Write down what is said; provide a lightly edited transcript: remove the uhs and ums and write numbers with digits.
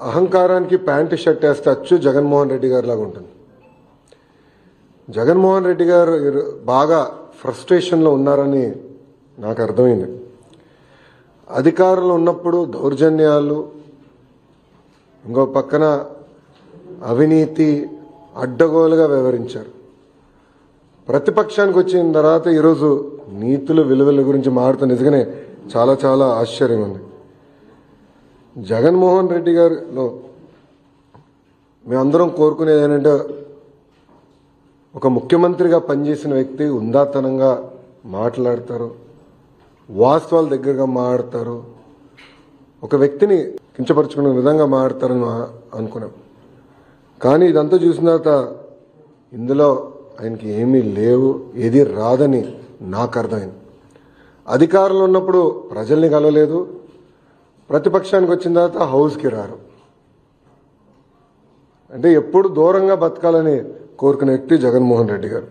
అహంకారానికి pant shirt వేస్తే అచ్చు జగన్మోహన్ రెడ్డి గారి లాగా ఉంటుంది. జగన్మోహన్ రెడ్డి గారు బాగా ఫ్రస్ట్రేషన్లో ఉన్నారని నాకు అర్థమైంది. అధికారంలో ఉన్నప్పుడు దౌర్జన్యాలు, ఇంకో పక్కన అవినీతి అడ్డగోలుగా వ్యవహరించారు. ప్రతిపక్షానికి వచ్చిన తర్వాత ఈరోజు నీతులు విలువల గురించి మాట్లాడుతూ నిజంగానే చాలా చాలా ఆశ్చర్యంగా ఉంది. జగన్మోహన్ రెడ్డి గారిలో మేమందరం కోరుకునేది ఏంటంటే ఒక ముఖ్యమంత్రిగా పనిచేసిన వ్యక్తి ఉందాతనంగా మాట్లాడతారు, వాస్తవాల దగ్గరగా మాట్లాడతారు, ఒక వ్యక్తిని కించపరుచుకునే విధంగా మాట్లాడతారని అనుకున్నాం. కానీ ఇదంతా చూసిన తర్వాత ఇందులో ఆయనకి ఏమీ లేవు, ఏది రాదని నాకు అర్థమైంది. అధికారంలో ఉన్నప్పుడు ప్రజల్ని కలవలేదు, ప్రతిపక్షానికి వచ్చిన తర్వాత హౌస్కి రారు. అంటే ఎప్పుడు దూరంగా బతకాలని కోరుకునే వ్యక్తి జగన్మోహన్ రెడ్డి గారు.